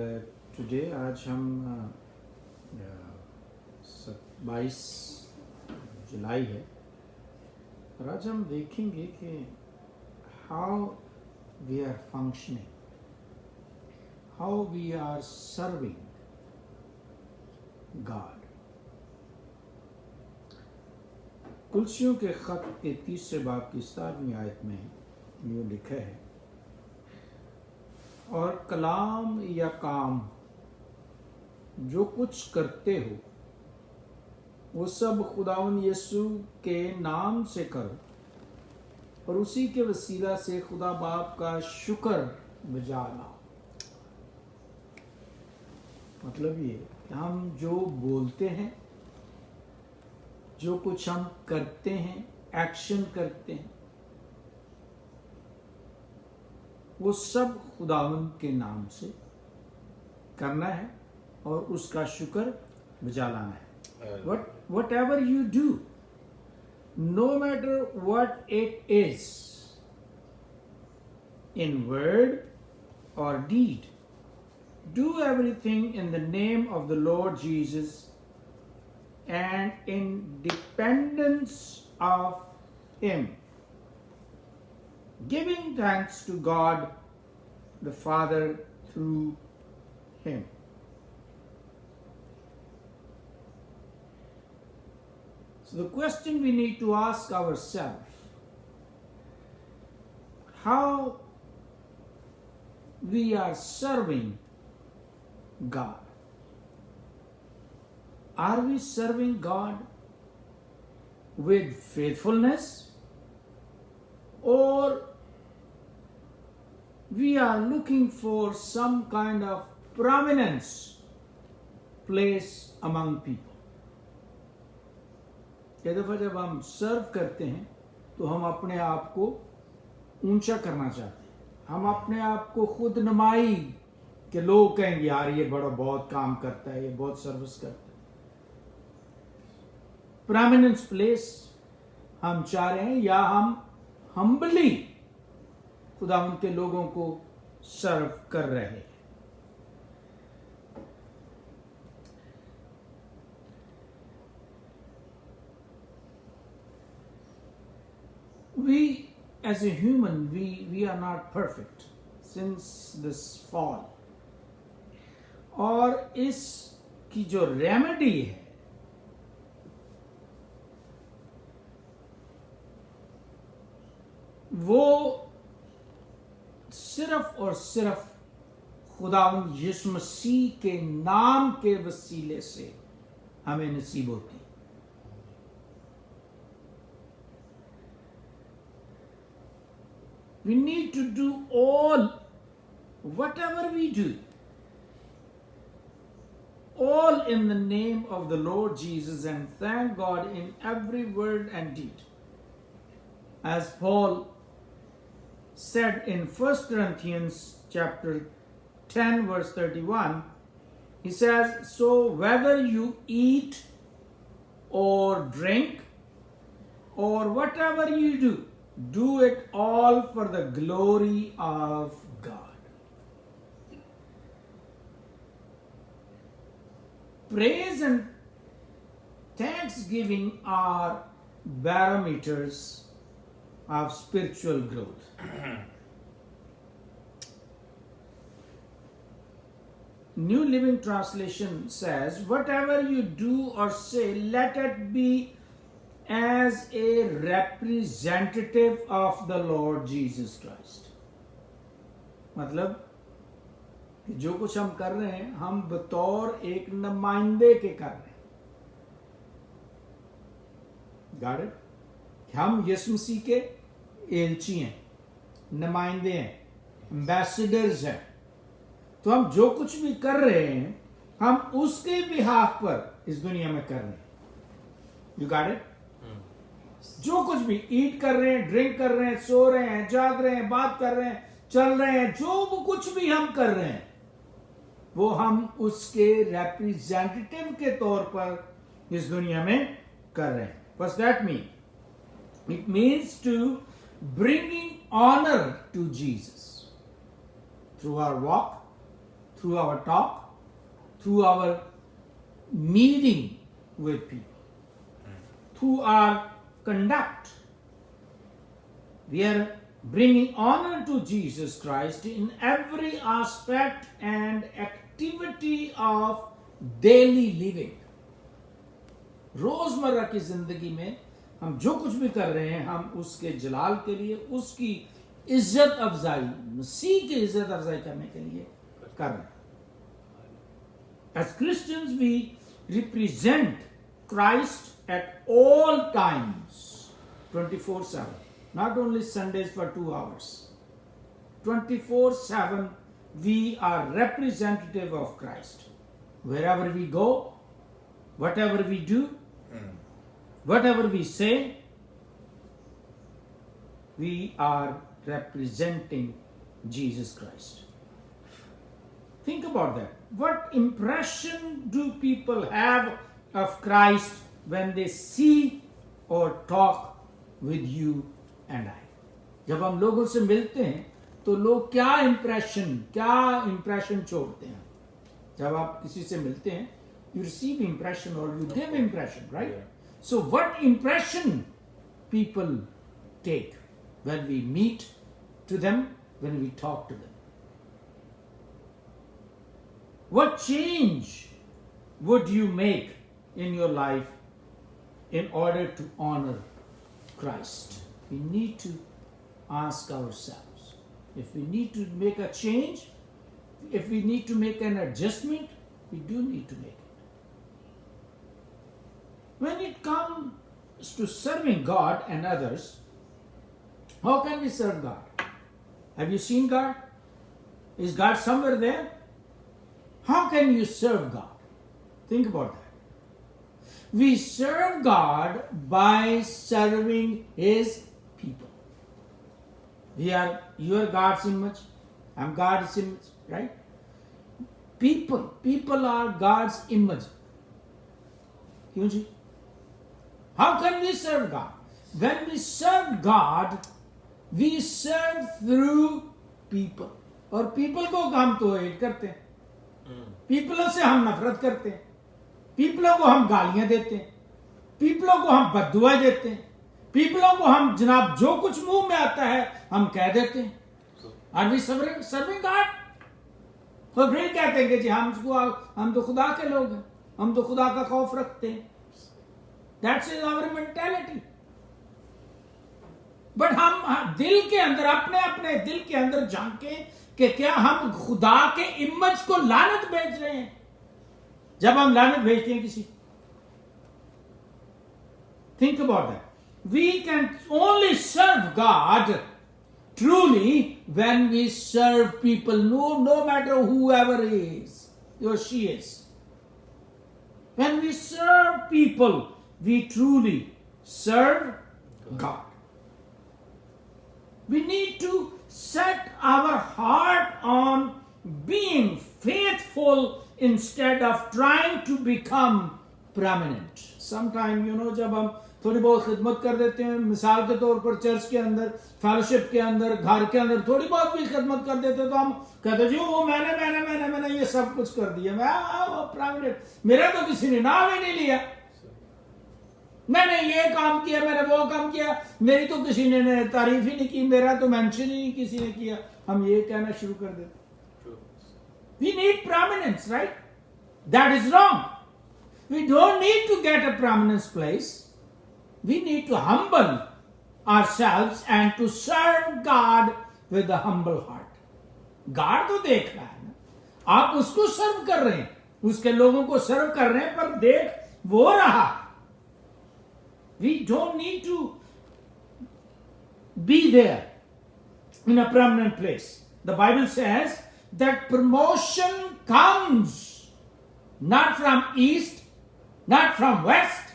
Today आज हम 22 जुलाई है और आज हम देखेंगे कि how we are functioning, how we are serving God. कुलसियों के खत के 30 बाब की 17वीं आयत में यूँ लिखा है, और कलाम या काम जो कुछ करते हो वो सब खुदावन यीशु के नाम से करो और उसी के वसीला से खुदा बाप का शुक्र बजा लाओ। मतलब ये कि हम जो बोलते हैं, जो कुछ हम करते हैं, एक्शन करते हैं, वो सब खुदावन के नाम से करना है और उसका शुक्र बजा लाना है। Whatever you do, no matter what it is, in word or deed, do everything in the name of the Lord Jesus and in dependence of Him, giving thanks to God the Father through Him. So the question we need to ask ourselves, how we are serving God. Are we serving God with faithfulness, or we are looking for some kind of prominence place among people? कई दफ़ा जब हम सर्व करते हैं तो हम अपने आप को ऊंचा करना चाहते हैं, हम अपने आप को खुद नुमाई के लोग कहेंगे यार ये बड़ा बहुत काम करता है, ये बहुत सर्विस करता है। प्रोमिनेंस प्लेस हम चाह रहे हैं, या हम हम्बली खुदा उनके लोगों को सर्व कर रहे हैं। We as a human, we are not perfect since this fall. और इसकी जो रेमेडी है वो सिर्फ और सिर्फ खुदावंद यीशु मसीह के नाम के वसीले से हमें नसीब होती है। We need to do whatever we do, all in the name of the Lord Jesus, and thank God in every word and deed. As Paul said in 1 Corinthians chapter 10 verse 31, he says, so whether you eat or drink or whatever you do, do it all for the glory of God. Praise and thanksgiving are barometers of spiritual growth. New Living Translation says, whatever you do or say, let it be as a representative of the Lord Jesus Christ. मतलब कि जो कुछ हम कर रहे हैं हम बतौर एक नुमाइंदे के कर रहे हैं। Got it? हम यीशु मसीह के एलची हैं, नुमाइंदे हैं, एम्बेसडर्स हैं। तो हम जो कुछ भी कर रहे हैं हम उसके बिहाफ पर इस दुनिया में कर रहे हैं। You got it? जो कुछ भी ईट कर रहे हैं, ड्रिंक कर रहे हैं, सो रहे हैं, जाग रहे हैं, बात कर रहे हैं, चल रहे हैं, जो कुछ भी हम कर रहे हैं वो हम उसके रिप्रेजेंटेटिव के तौर पर इस दुनिया में कर रहे हैं। What's that mean? It means to bringing honor to Jesus through our walk, through our talk, through our meeting with people, through our conduct. We are bringing honor to Jesus Christ in every aspect and activity of daily living. रोजमर्रा की जिंदगी में हम जो कुछ भी कर रहे हैं, हम उसके जलाल के लिए, उसकी इज्जत अफजाई, मसीह की इज्जत अफजाई करने के लिए कर रहे हैं. As Christians, we represent Christ at all times, 24/7. Not only Sundays for 2 hours. 24/7, we are representative of Christ. Wherever we go, whatever we do, whatever we say, we are representing Jesus Christ. Think about that. What impression do people have of Christ when they see or talk with you and I? जब हम लोगों से मिलते हैं तो लोग क्या impression छोड़ते हैं? जब आप किसी से मिलते हैं, you receive impression or you give impression, right? Yeah. So what impression people take when we meet to them, when we talk to them? What change would you make in your life in order to honor Christ? We need to ask ourselves. If we need to make a change, if we need to make an adjustment, we do need to make it. When it comes to serving God and others, how can we serve God? Have you seen God? Is God somewhere there? How can you serve God? Think about that. We serve God by serving His people. You are God's image. I'm God's image, right? People are God's image. क्यों जी? How can we serve God? When we serve God, we serve through people. और people को हम तो hate करते हैं. पीपलों से हम नफरत करते हैं, पीपलों को हम गालियां देते हैं, पीपलों को हम बद्दुआ देते हैं, पीपलों को हम जनाब जो कुछ मुंह में आता है हम कह देते हैं. Are we serving God? तो फिर कहते हैं कि जी हम तो खुदा के लोग हैं, हम तो खुदा का खौफ रखते हैं. That's our mentality. बट हम दिल के अंदर अपने दिल के अंदर झांके कि क्या हम खुदा के इमेज को लानत भेज रहे हैं? जब हम लानत भेजते हैं किसी, think about that. We can only serve God truly when we serve people, no matter whoever he is or she is. When we serve people, we truly serve God. We need to set our heart on being faithful instead of trying to become prominent. Sometimes, जब हम थोड़ी बहुत खिदमत कर देते हैं, मिसाल के तौर पर चर्च के अंदर, फेलोशिप के अंदर, घर के अंदर थोड़ी बहुत भी खिदमत कर देते हैं तो हम कहते जी वो मैंने ये सब कुछ कर दिया, मैं prominent, मेरा तो किसी ने नाम ही नहीं लिया, मैंने ये काम किया, मैंने वो काम किया, मेरी तो किसी ने तारीफ ही नहीं की, मेरा तो मेंशन ही नहीं किसी ने किया. हम ये कहना शुरू कर देते. We need prominence, right? That is wrong. We don't need to get a prominence place. We need to humble ourselves and to serve God with a humble heart. God तो देख रहा है ना, आप उसको सर्व कर रहे हैं, उसके लोगों को सर्व कर रहे हैं, पर देख वो रहा. We don't need to be there in a prominent place. The Bible says that promotion comes not from east, not from west,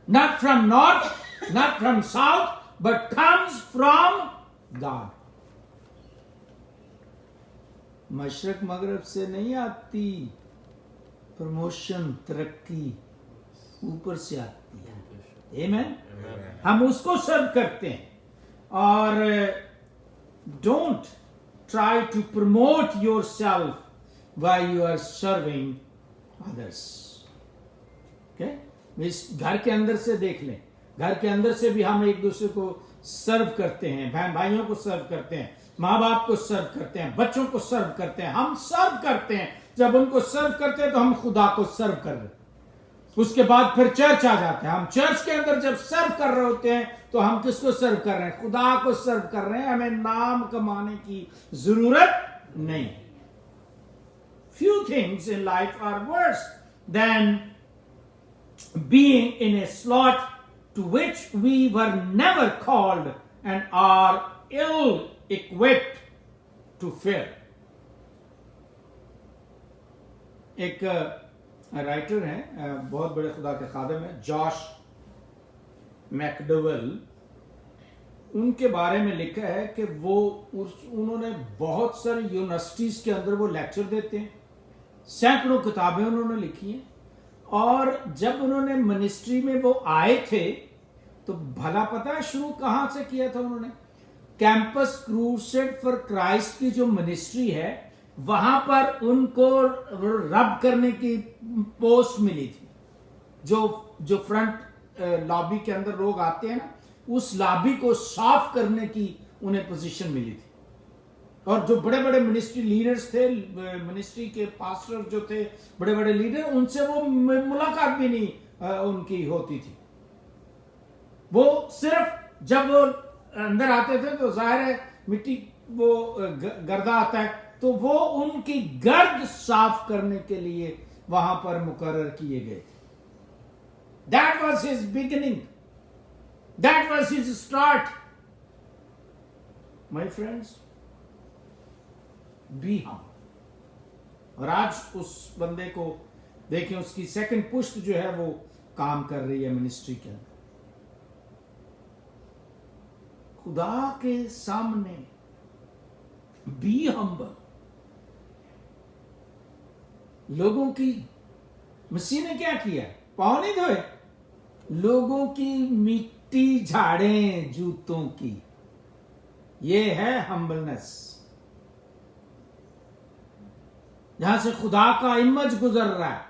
not from north, not from south, but comes from God. Mashrak मगरब से नहीं आती promotion, तरक्की ऊपर से आती है. Amen? हम उसको सर्व करते हैं. और don't try to promote yourself why you are serving others. Okay? इस घर के अंदर से देख लें, घर के अंदर से भी हम एक दूसरे को सर्व करते हैं, बहन भाइयों को सर्व करते हैं, माँ बाप को सर्व करते हैं, बच्चों को सर्व करते हैं, हम सर्व करते हैं। जब उनको सर्व करते हैं तो हम खुदा को सर्व कर रहे हैं। उसके बाद फिर चर्च आ जाता है। हम चर्च के अंदर जब सर्व कर रहे होते हैं तो हम किसको सर्व कर रहे हैं? खुदा को सर्व कर रहे हैं। हमें नाम कमाने की जरूरत नहीं। Few things in life are worse than being in a slot to which we were never called and are ill equipped to fill. एक राइटर हैं, बहुत बड़े खुदा के खादिम हैं, जॉश मैकडोवेल। उनके बारे में लिखा है कि उन्होंने बहुत सारी यूनिवर्सिटीज के अंदर वो लेक्चर देते हैं, सैकड़ों किताबें उन्होंने लिखी हैं। और जब उन्होंने मिनिस्ट्री में वो आए थे तो भला पता है शुरू कहां से किया था उन्होंने? कैंपस क्रूसेड फॉर क्राइस्ट की जो मिनिस्ट्री है वहां पर उनको रब करने की पोस्ट मिली थी। जो फ्रंट लॉबी के अंदर लोग आते हैं ना, उस लॉबी को साफ करने की उन्हें पोजीशन मिली थी। और जो बड़े बड़े मिनिस्ट्री लीडर्स थे, मिनिस्ट्री के पास्टर जो थे, बड़े बड़े लीडर, उनसे वो मुलाकात भी नहीं उनकी होती थी। वो सिर्फ जब वो अंदर आते थे तो जाहिर है मिट्टी वो गर्दा आता है, तो वो उनकी गर्द साफ करने के लिए वहां पर मुकर्रर किए गए थे। That was his beginning. That was his start. My friends, be humble. और आज उस बंदे को देखें, उसकी सेकंड पुश्त जो है वो काम कर रही है मिनिस्ट्री के अंदर। खुदा के सामने बी हम्बल। लोगों की मसीह ने क्या किया? पांव नहीं धोए, लोगों की मिट्टी झाड़ें जूतों की। ये है हम्बलनेस, जहां से खुदा का इमेज गुजर रहा है।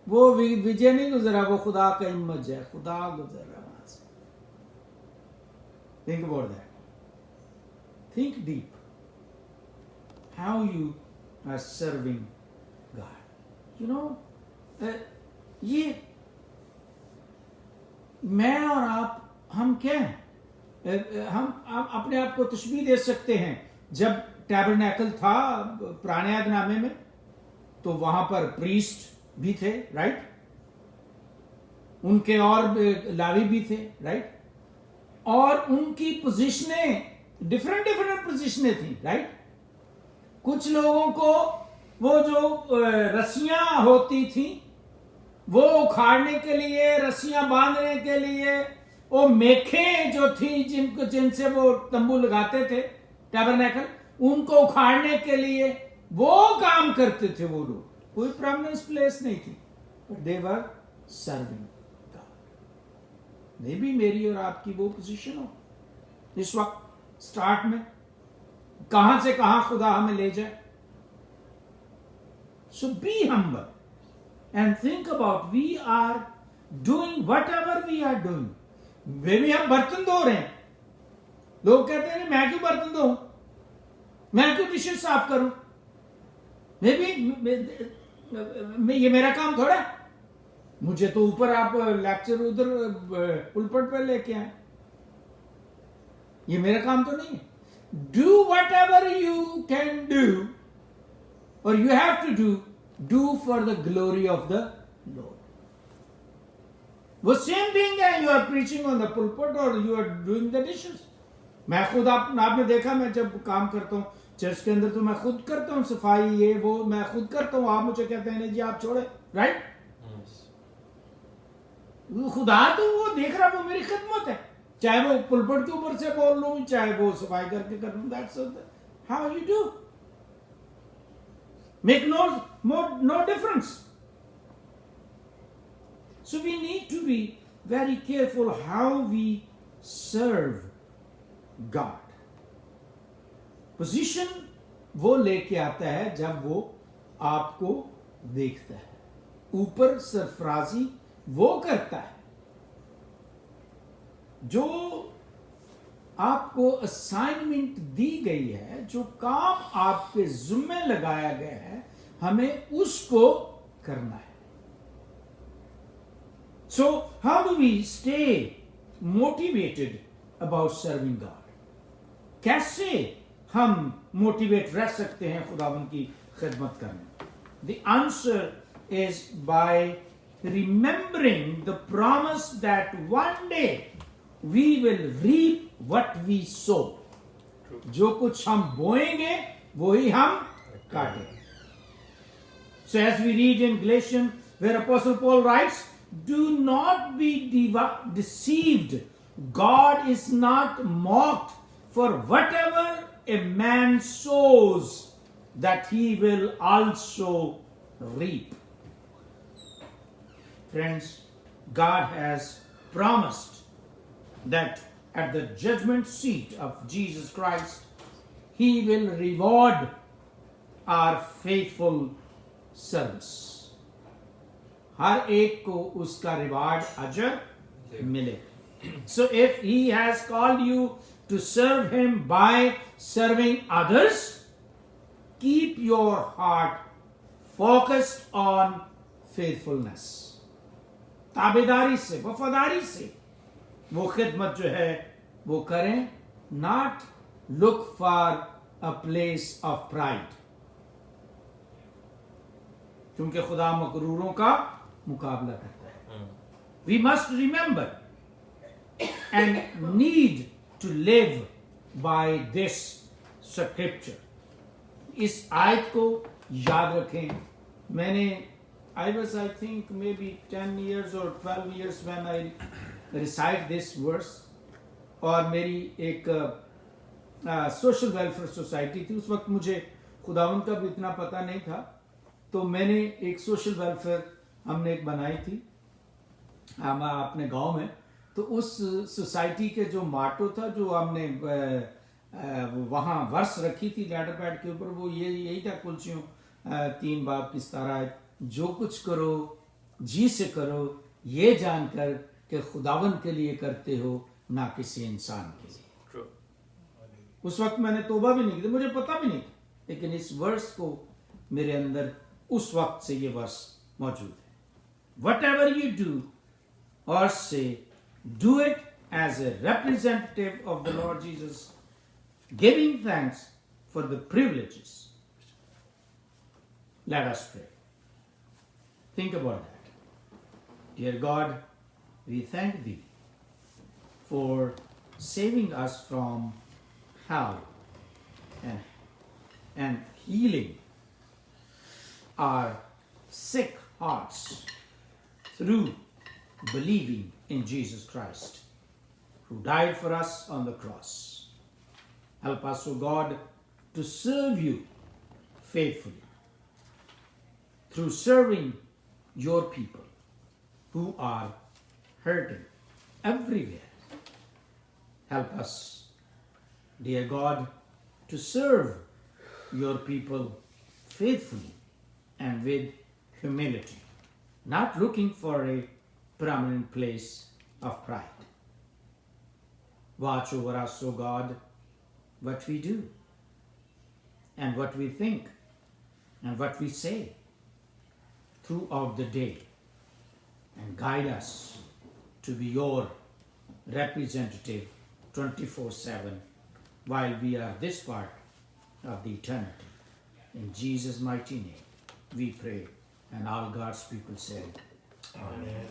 वो विजय नहीं गुजरा, वो खुदा का इमेज है, खुदा गुजर रहा है वहां से। Think about that, think deep, how you are serving God. You know, ये मैं और आप, हम क्या हैं? हम अपने आप को तशबीह दे सकते हैं। जब टैबरनेकल था पुराने अहदनामे में, तो वहां पर प्रीस्ट भी थे, राइट? उनके और लावी भी थे, राइट? और उनकी पोजीशनें डिफरेंट पोजीशनें थी, राइट? कुछ लोगों को वो जो रस्सियां होती थी वो उखाड़ने के लिए, रस्सियां बांधने के लिए, वो मेखें जो थी जिनसे वो तंबू लगाते थे टैबरनेकल, उनको उखाड़ने के लिए वो काम करते थे वो लोग। कोई परमानेंट प्लेस नहीं थी, but they were serving God. May be मेरी और आपकी वो पोजीशन हो इस वक्त स्टार्ट में, कहां से कहां खुदा हमें ले जाए। So be humble and think about, we are doing whatever we are doing. वे भी हम बर्तन धो रहे हैं। लोग कहते हैं मैं क्यों बर्तन धोऊं, मैं क्यों डिशेस साफ करूं, ये मेरा काम थोड़ा। मुझे तो ऊपर आप लेक्चर उधर पुलपट पर लेके आए, ये मेरा काम तो नहीं है। Do whatever you can do or you have to do for the glory of the Lord. वो सेम थिंग है, you are preaching on the pulpit or you are doing the dishes. मैं खुद आपने देखा, मैं जब काम करता हूँ चर्च के अंदर तो मैं खुद करता हूँ सफाई, ये वो मैं खुद करता हूँ। आप मुझे कहते हैं नहीं जी आप छोड़े, राइट? खुदा तो वो देख रहा, वो मेरी खिदमत है, चाहे वो पुलपट के ऊपर से बोल लूं, चाहे वो सफाई करके कर लूं। That's how you do. Make no difference. So we need to be very careful how we serve God. Position वो लेके आता है जब वो आपको देखता है। ऊपर सरफराजी वो करता है जो आपको असाइनमेंट दी गई है, जो काम आपके जिम्मे लगाया गया है, हमें उसको करना है। So how do we stay motivated about serving God? कैसे हम मोटिवेट रह सकते हैं खुदावंद की खिदमत करने? The answer is by remembering the promise that one day we will reap what we sow. जो कुछ हम बोएंगे वही हम काटेंगे. So as we read in Galatians, where Apostle Paul writes, do not be deceived. God is not mocked, for whatever a man sows, that he will also reap. Friends, God has promised that at the judgment seat of Jesus Christ, he will reward our faithful service. हर एक को उसका reward अजर मिले. So if he has called you to serve him by serving others, keep your heart focused on faithfulness. ताबेदारी से, वफादारी से वो खिदमत जो है वो करें. Not look for a place of pride. क्योंकि खुदा मकरूरों का मुकाबला करता है. We must remember and need to live by this scripture. इस आयत को याद रखें. I was, I think, maybe 10 years or 12 years when I recite this verse. और मेरी एक सोशल वेलफेयर सोसाइटी थी. उस वक्त मुझे खुदावंद का भी इतना पता नहीं था, तो मैंने एक सोशल वेलफेयर हमने एक बनाई थी हम अपने गांव में. तो उस सोसाइटी के जो माटो था, जो हमने वहाँ वर्स रखी थी लेटर पैड के ऊपर, वो यही था, कुलचियों 3 बाब की 17, जो कुछ करो जी से करो, ये जानकर कि खुदावंद के लिए करते हो, ना किसी इंसान के लिए. उस वक्त मैंने तोबा भी नहीं की, मुझे पता भी नहीं था, लेकिन इस वर्स को मेरे अंदर उस वक्त से ये वर्स मौजूद है. Whatever you do or say, do it as a representative of the Lord Jesus, giving thanks for the privileges. Let us pray. Think about that. Dear God, we thank Thee for saving us from hell and healing our sick hearts through believing in Jesus Christ, who died for us on the cross. Help us, O God, to serve You faithfully through serving Your people who are hurting everywhere. Help us, dear God, to serve Your people faithfully and with humility, not looking for a permanent place of pride. Watch over us, O God, what we do and what we think and what we say throughout the day, and guide us to be Your representative 24/7 while we are this part of the eternity. In Jesus' mighty name we pray, and all God's people said, Amen.